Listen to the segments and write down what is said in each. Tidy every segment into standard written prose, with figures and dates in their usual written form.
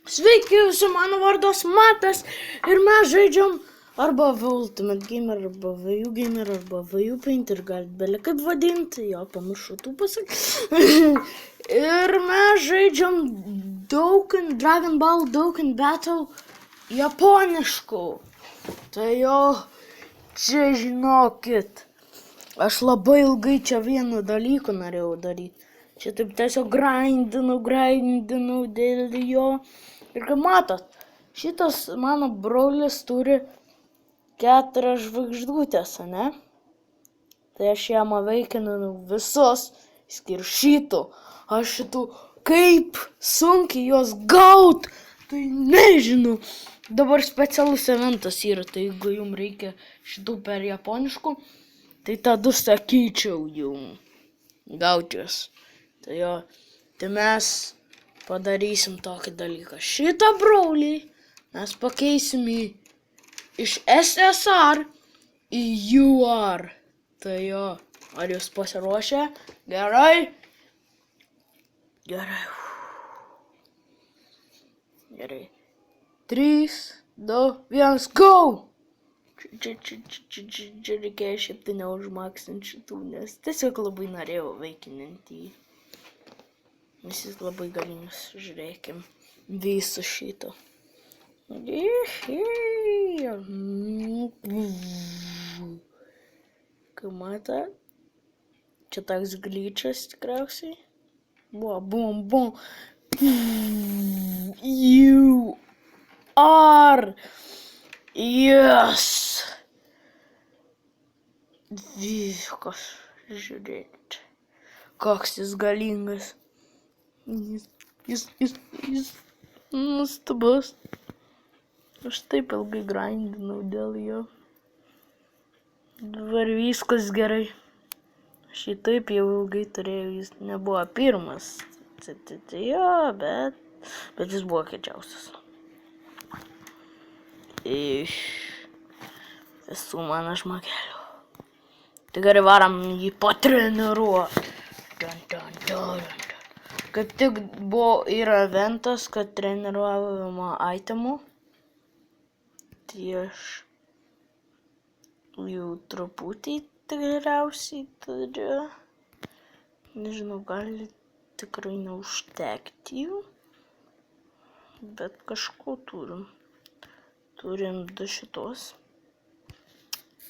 Sveiki visi, mano vardas Matas ir mes žaidžiam arba Ultimate Gamer, arba VU Gamer, arba VU Paint ir galit belė kaip vadinti, jo pamiršau tų pasakyti. Ir mes žaidžiam Dragon Ball Dokkan Battle japoniškų. Tai jo, čia žinokit, aš labai ilgai čia vieną dalyką norėjau daryti. Čia taip tiesiog grindinau dėl jo. Ir kaip matot, šitas mano brolis turi 4 žvaigždutės, ne? Tai aš jam aveikinau visos, išskyrus šito. Aš šitų, kaip sunkiai jos gaut, tai nežinau. Dabar specialus eventas yra, tai jeigu jums reikia šitų per japoniškų, tai tada sakyčiau jums gautis. Tai jo, tai mes padarysim tokį dalyką. Šitą brolį mes pakeisim iš SSR į UR. Tai jo, ar jūs pasiruošę? Gerai? Gerai. Gerai. 3, 2, 1, go! Čia reikėjo šiaip tai neužmaksinti šitų, nes tiesiog labai norėjau veikininti jį. Nes jis labai galingas, žiūrėkim, viso šito. Kaip matą, čia toks glitchas tikriausiai. Bum. You are. Yes. Viskas, žiūrėkit, koks jis galingas. Jis nuostabus. Aš taip ilgai grindinau dėl jo. Dabar viskas gerai. Aš jį taip jau ilgai turėjau, jis nebuvo pirmas. Jo, bet jis buvo kiečiausias. Iš visų mano žmogelių. Tai gerai varam jį patreniruoti. Kaip tik yra eventas, kad treniruojama itemų. Tai aš jau truputį tikriausiai turiu. Nežinau, gali tikrai neužtekti jų. Bet kažko turim. Turim 2 šitos.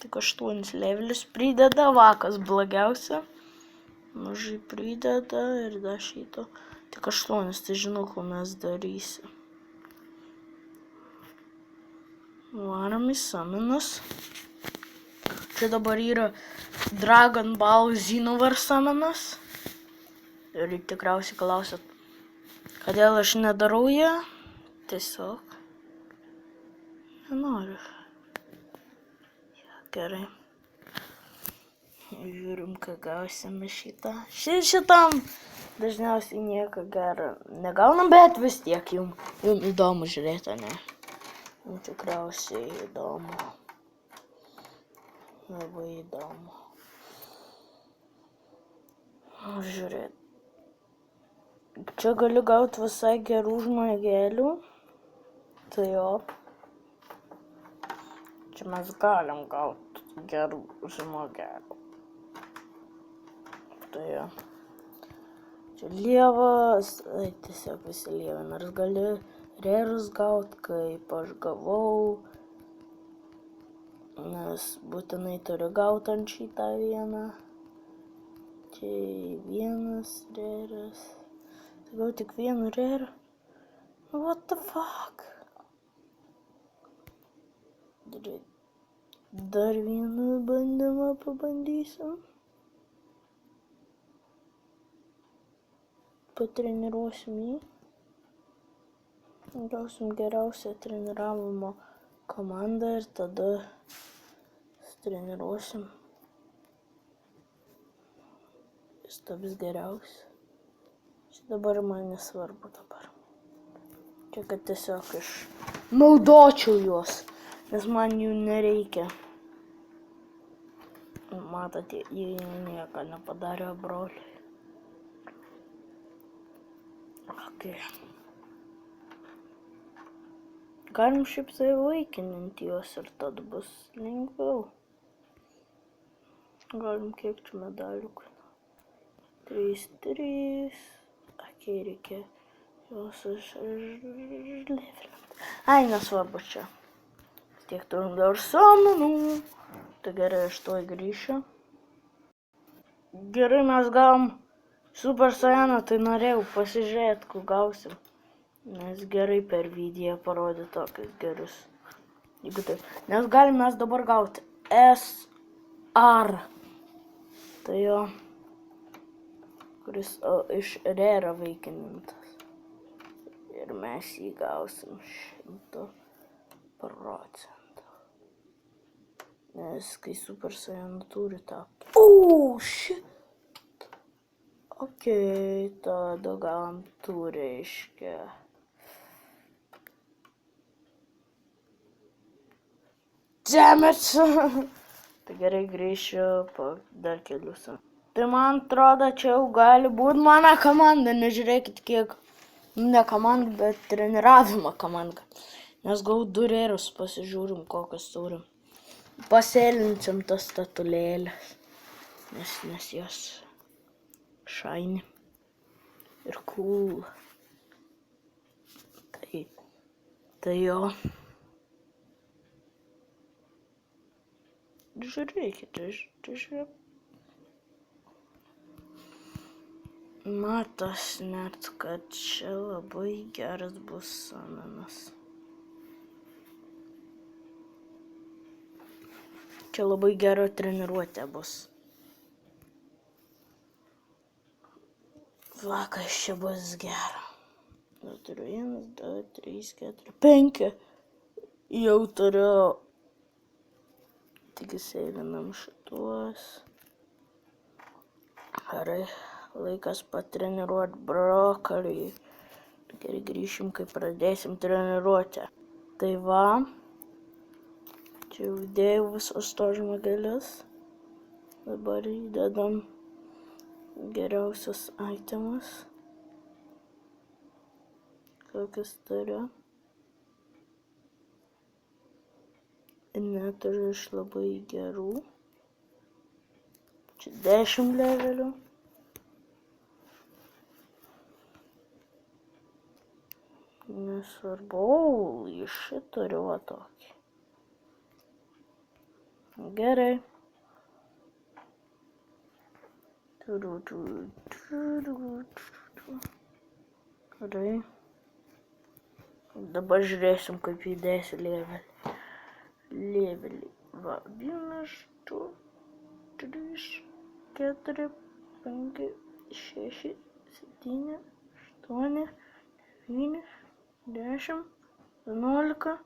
Tik 8 levelis prideda, vakas blogiausia. Mažai prideda ir dar šito. Tik 8, tai žinau, ko mes darysim. Varam į summonus. Čia dabar yra Dragon Ball Xenoverse summonas. Ir tikriausiai klausit, kodėl aš nedarau ją. Tiesiog nenoriu. Gerai. Žiūrim, ką gausime šitą. Šitam dažniausiai nieko gero negaunam, bet vis tiek jums įdomu žiūrėti, ne? Jums tikriausiai įdomu. Labai įdomu. Žiūrėt. Čia galiu gauti visai gerų žmogelių. Tai jo. Čia mes galim gauti gerų žmogelių. Tai jo. Čia lievas, tiesiog visi lievai, nors gali rerus gauti, kaip aš gavau, nes būtinai turiu gauti ant šitą vieną. Čia vienas reras, tai gau tik vienu reru. What the fuck? Dar vieną bandymą pabandysim. Patreniruosim jį. Gausim geriausią treniravimo komandą ir tada treniruosim. Jis taps geriausias. Čia dabar man nesvarbu dabar. Čia kad tiesiog naudočiau juos, nes man jų nereikia. Matote, jie nieko nepadarė broliui. Okay. Galim šiaip įvaikinti juos ir tada bus lengviau. Galim kiek čia medalių. 3. Okei, reikia juos išlevelinti. Ai, nesvarbu čia. Tiek turim dar samanų. Tai gerai, aš tuoj grįšiu. Gerai, mes gavom Super Saiyaną, tai norėjau pasižiūrėti, kur gausim. Nes gerai per video parodė tokius gerus. Jeigu taip. Nes galim mes dabar gauti SR. Tai jo. Kuris iš Rare vaikinintas. Ir mes jį gausim 100%. Nes kai Super Saiyan turi tą... Shit! Okei, tada gavom tų reiškia. Dammit! Tai gerai grįšiu po dar kelius. Tai man atrodo, čia jau gali būti mano komanda, nežiūrėkit kiek. Ne komanda, bet treniravimo komanda. Nes gal 2 rėrus pasižiūrim, kokias turim. Pasėlinsim tas statulėlės. Nes jos shiny ir cool. Tai jo. Žiūrėkite, žiūrėk. Matos net, kad čia labai geras bus samanas. Čia labai gera treniruotė bus. Va, kas čia bus gera. Turiu 1, 2, 3, 4, 5. Jau turiu. Tik įseivinam šituos. Gerai, laikas patreniruoti brokolį. Gerai, grįšim, kai pradėsim treniruotę. Tai va. Čia jau dėjau visos to žmogelis. Dabar įdedam geriausius itemus. Kokius turiu. Neturiu iš labai gerų. Čia 10 levelių. Nesvarbu, iš šitą turiu va tokį. Gerai. Gerai. Dabar žiūrėsim, kaip įdėsi levelį. Va, 1, 2, 3, 4, 5, 6, 7, 8, 9, 10, 11,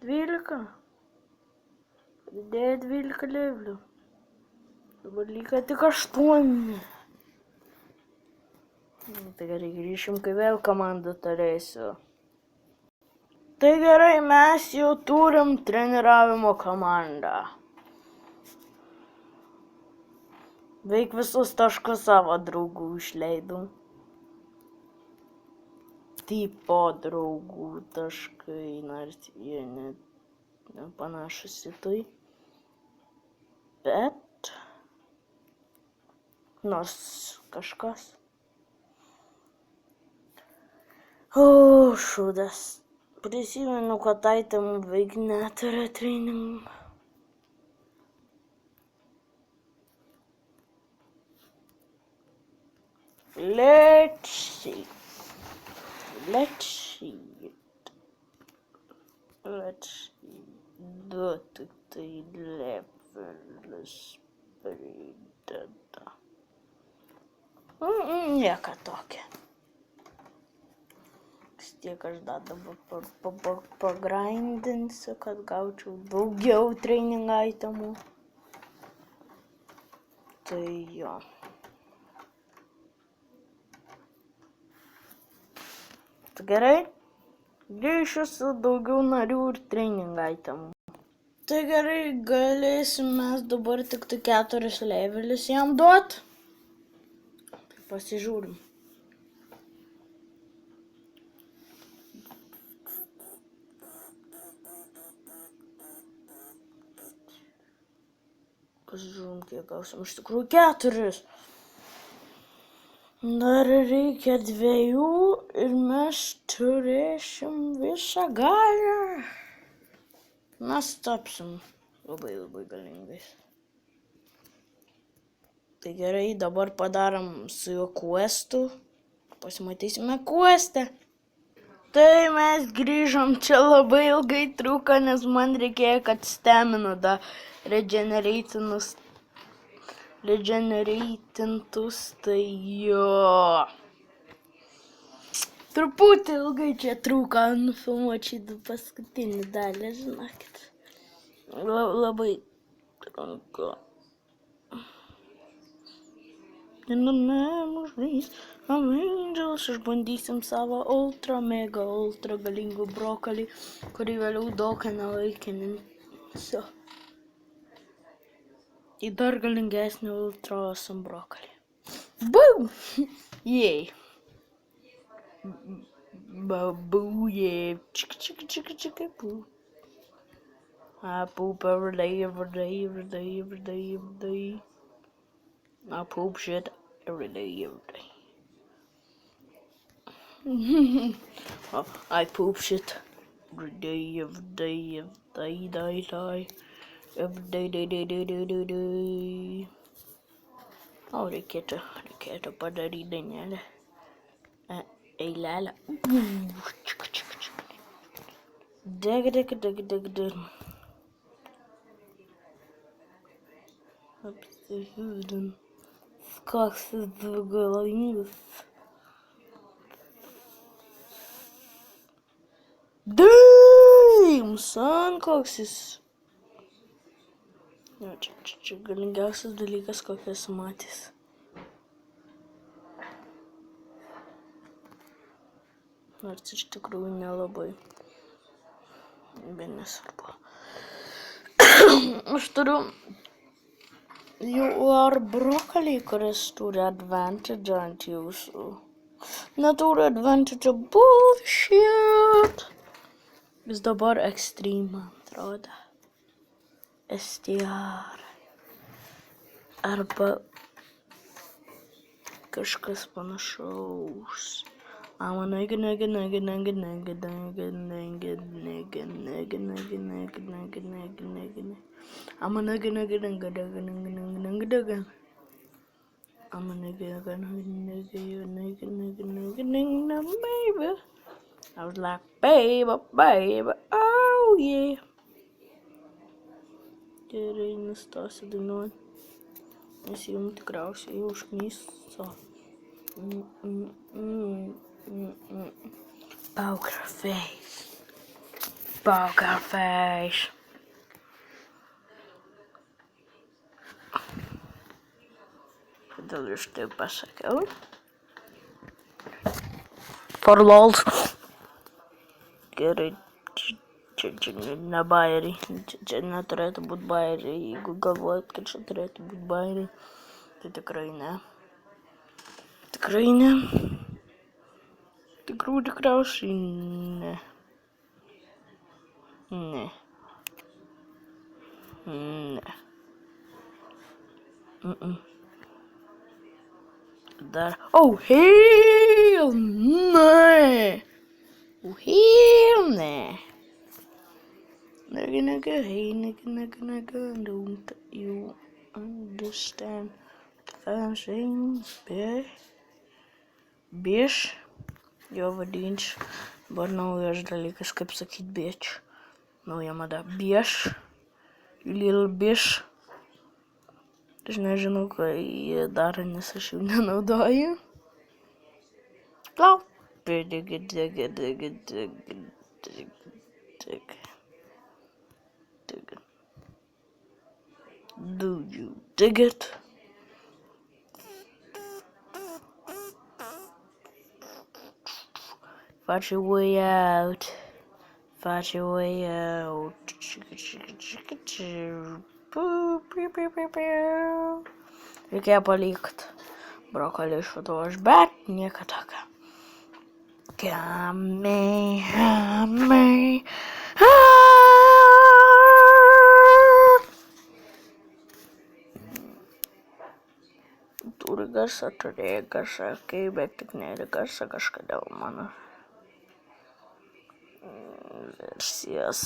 12. Didėja 12 levelių. Dabar liko tik 8. Tai gerai, grįšim, kai vėl komandą turėsiu. Tai gerai, mes jau turim treniravimo komandą. Veik visus taškus savo draugų išleidau. Tipo draugų taškai, nors jie nepanašus į tai. Bet nors kažkas. Šūdas. Prisimenu, kad itemų beveik neturi treningų. Let's see. Du tik tai levelis prideda. Nieka tokia. Tiek aš dar dabar pagrindinsiu, kad gaučiau daugiau training itemų. Tai jo. Tai gerai, grįšiu su daugiau narių ir training itemų. Tai gerai, galėsim mes dabar tik 4 levelis jam duot. Tai pasižiūrim. Pasižiūrim, kiek gausim. Iš tikrųjų 4. Dar reikia 2 ir mes turėsim visą galią. Mes tapsim labai galingais. Tai gerai, dabar padarom su juo questų. Pasimatysime quest'e. Tai mes grįžom, čia labai ilgai truko, nes man reikėjo, kad stamina da regenereitintus, tai jo. Truputį ilgai čia truko nufilmuoti šitą paskutinį dalį, žinokit. Labai trunko. Angels, išbandysim savo ultra galingų brokolį, kurį vėliau daug navaikinsiu. Į dar galingesnį ultra awesome brokolį. Boom! Yay! Boo, yeah! Chicka, boo. I poop every day. I poop shit every day. I poop shit every day. Every day. O, reikėtų padaryti dainelę. Eilelę. Deg. Apsijudin. Koks jis galingas. Damn, son, koks jis. Jo, čia galingiausias dalykas, kokį esu matęs. Nors iš tikrųjų nelabai. Bet nesvarbu. Aš turiu UR brokolį, kuris turi advantage ant jūsų. Neturi advantage, bullshit. Jis dabar extreme, man atrodo. STR. Arba kažkas panašaus. I was like, baby, oh yeah. Gerai, nustosiu dainuoti, nes jums tikriausiai jau užkniso. Poker face. Kodėl aš taip pasakiau? For lols. Gerai, čia ne bairiai. Čia neturėtų būti bairiai. Jeigu galvojat, kad čia turėtų būti bairiai, tai tikrai ne. Tikriausiai ne. Dar. Oh, hell no! Oh, hell no! Nigga, don't you understand what I'm saying, bitch? Jo vadinčiau. Dabar naujas dalykas, kaip sakyt bitch. Nauja mada. Bitch. You little bitch. Aš nežinau, ką jie daro, nes aš jau nenaudoju. Klau. Do you dig it? Fight your way out. Reikėjo palikti brokolį išvaduoš, bet nieko tokio. garsą turėjo garsą, kaip bet tik nėra garsą kažkodėl mano versijos.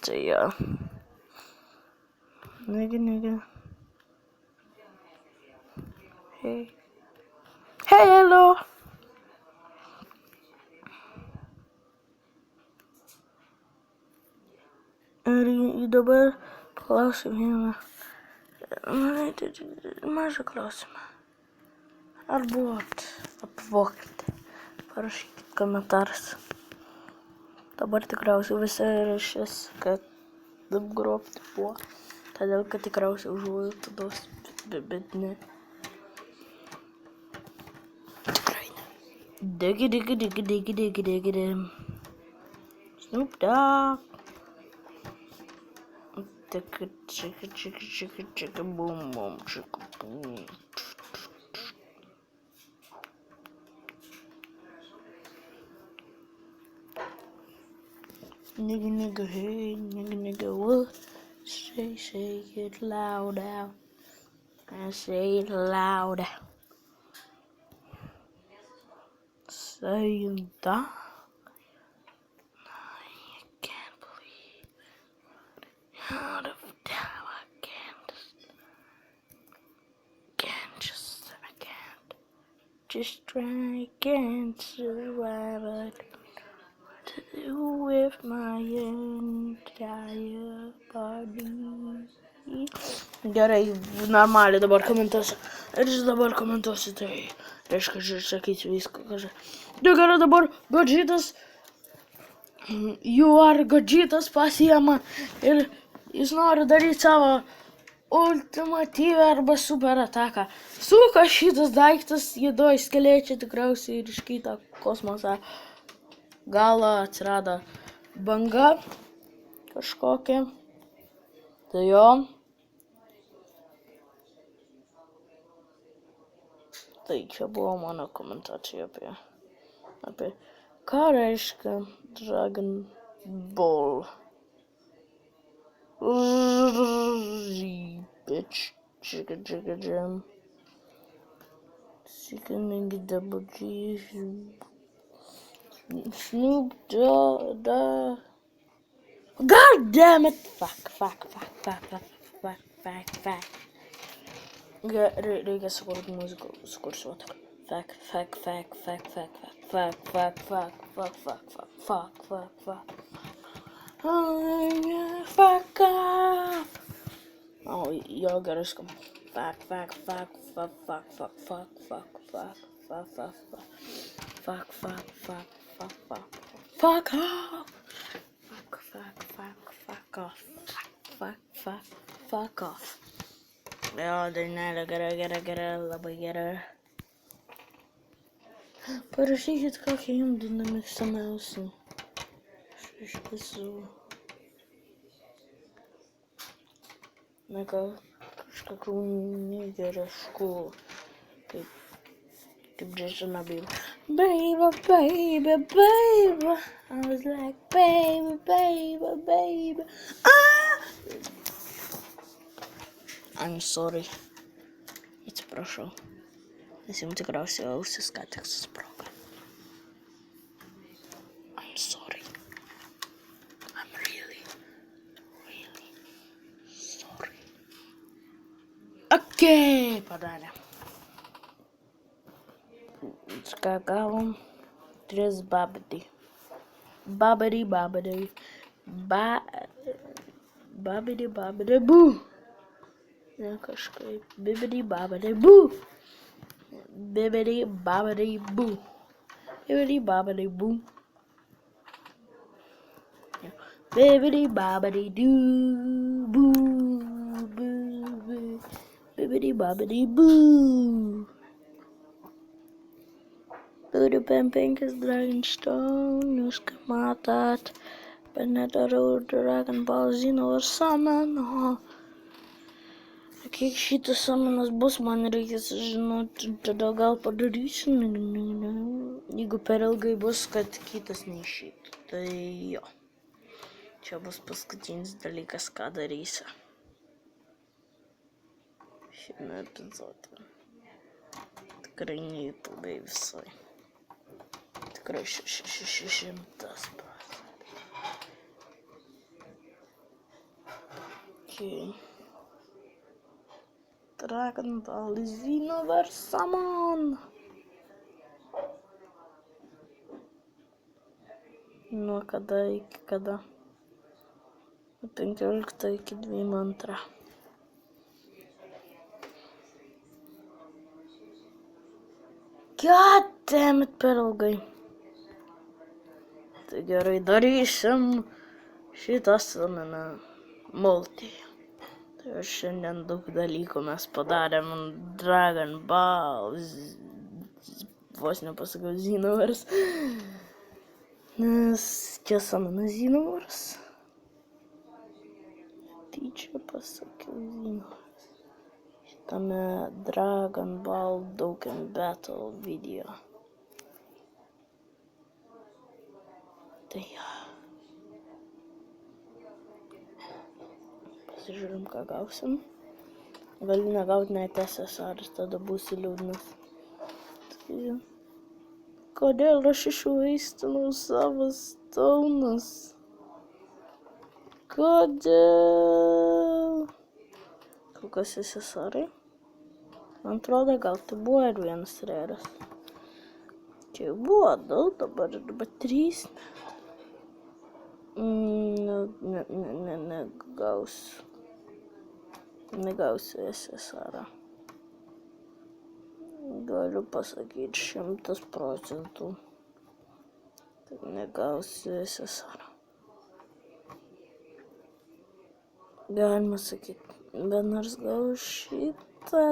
Tai jo. Negi. Hey. Hey, hello. Ir dabar klausiu vieną. Mažą klausimą. Ar buvot apvogti? Parašykit komentaras. Dabar tikriausiai visi rašys, kad apgrobti buvo. Todėl, kad tikriausiai užuojautų duos, bet ne. Tikrai ne. Digi. Snoop Dogg. Chicka, boom, chicka, boom. Nigga, hey, nigga, what? Say it loud out. I say it loud. Say that. I can't believe out of time. I can't. Just try, can't survive it. What to do with my entire body? Gerai, normaliai dabar komentuosiu. Ir aš dabar komentuosiu, tai reiškia, aš sakysiu viską, kažkai. Tai gerai, dabar Godžitas, Godžitas pasiema ir jis nori daryti savo ultimatyvę arba super ataką. Suka šitas daiktas, juodoji skelečia tikriausiai ir iš kito kosmoso galo atsirado banga kažkokia. Tai jo. Tai čia buvo mano komentacija apie ką reiškia Dragon Ball. Bitch, chicka jam. Sickening double G. Snoop Dogg. God damn it! Fuck. Reikia sukurti muziką, sukursiu tą. Fuck off. Oh, jo, gerai skamba. Fuck off. Jo, dainelė gera, labai gera. Parašykit, kokią jums dainą mėgstamiausia. Iš visų. Na gal kažkokių negeraškų. Kaip Justina Bieber. Baby. I was like, baby. I'm sorry. Atsiprašau. Nes jums tikriausiai ausis ką tik susprogo. I'm sorry. I'm really sorry. Okay, padarė. Ką gavom? 3 babadį. Babadį. Babadį, bų. Ne kažkaip. Babadį, bų. Babadį, bų. Babadį, boo. Babadį, doo, boo. Babadį, boo. Turiu 5 Dragonstone, jūs ką matot, bet nedarau Dragon Ball Z nors sameno. Kiek šitas samanas bus, man reikės žinoti, tada gal padarysiu, jeigu per ilgai bus, kad kitas neišeitų. Tai jo, čia bus paskutinis dalykas, ką darysiu šiame epizode. tikrai ne YouTube'ai visai. Tikrai 600%. Okay. Dragon Ball Xenoverse Summon. Nuo kada iki kada? 15 iki 22. God damn it, per ilgai. Tai gerai, darysim šitą summeną multi. Tai šiandien daug dalykų mes padarėm Dragon Ball. Vos nepasakiau Xenoverse. Nes čia summenas Xenoverse. Tyčia pasakiau Xenoverse. Šitame Dragon Ball Dokkan Battle video. Tai jo. Pasižiūrim, ką gausim. Galiu negauti net SSRs, tada būsiu liūdnas. Tai, kodėl aš išvaistinau savo stones? Kodėl? Kokios SSRai? Man atrodo, gal tai buvo ir vienas reras. Čia jau buvo daug, dabar 3. Negausiu. Negausiu SSR. Galiu pasakyti 100%. Tai negausiu SSR. Galima sakyti, bet nors gal šitą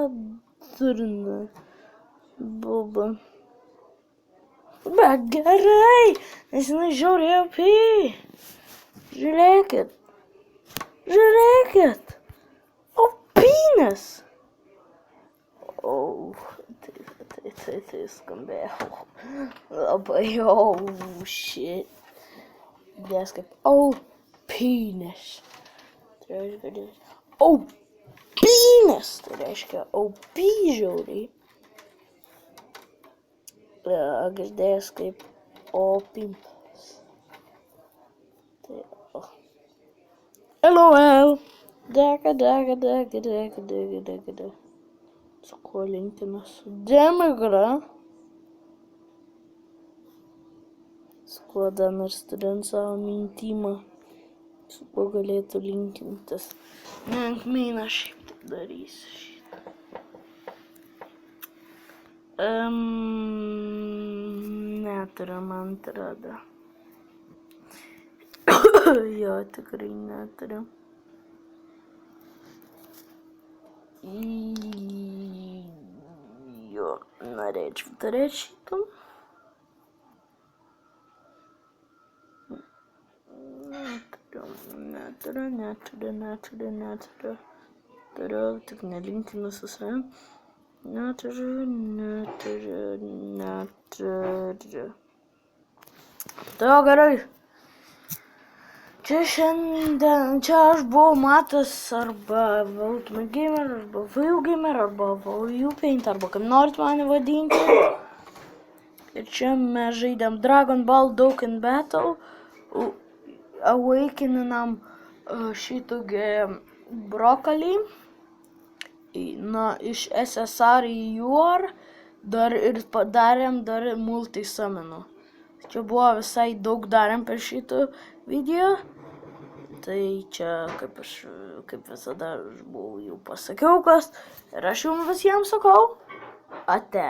durną bubą. Bet gerai, nes jinai žiauriai OP. Žiūrėkit. Žiūrėkit. OP-nes. Tai skambėjo. Labai shit. Dės kaip OP-nes. Tai reiškia OP-nes. Tai reiškia OP žiauriai. Girdėjęs kaip OP-nes. Tai LOL. Dega. Su kuo linkinas? Demigra. Su kuo dar nors turint savo mintimą. Su kuo galėtų linkintis. Menkmeina šiaip taip darysiu šitą. Neturiu, man atrodo. Jo, tikrai neturiu. Jo, norėčiau turėti šitą. Neturiu. Turiu, tik nelinkinu su savim. Neturiu. Tai gerai. Čia aš buvau Matas arba Ultimate Gamer, arba VU Gamer, arba VU Paint, arba kaip norit mane vadinti. Ir čia mes žaidėm Dragon Ball Dokkan Battle. Awakeninam šitokį brokolį. Iš SSR į UR. Ir padarėm multi-summonų. Čia buvo visai daug darėm per šitą video. Tai čia, kaip visada, aš buvau jau pasakiau kas. Ir aš jums visiems sakau, ate.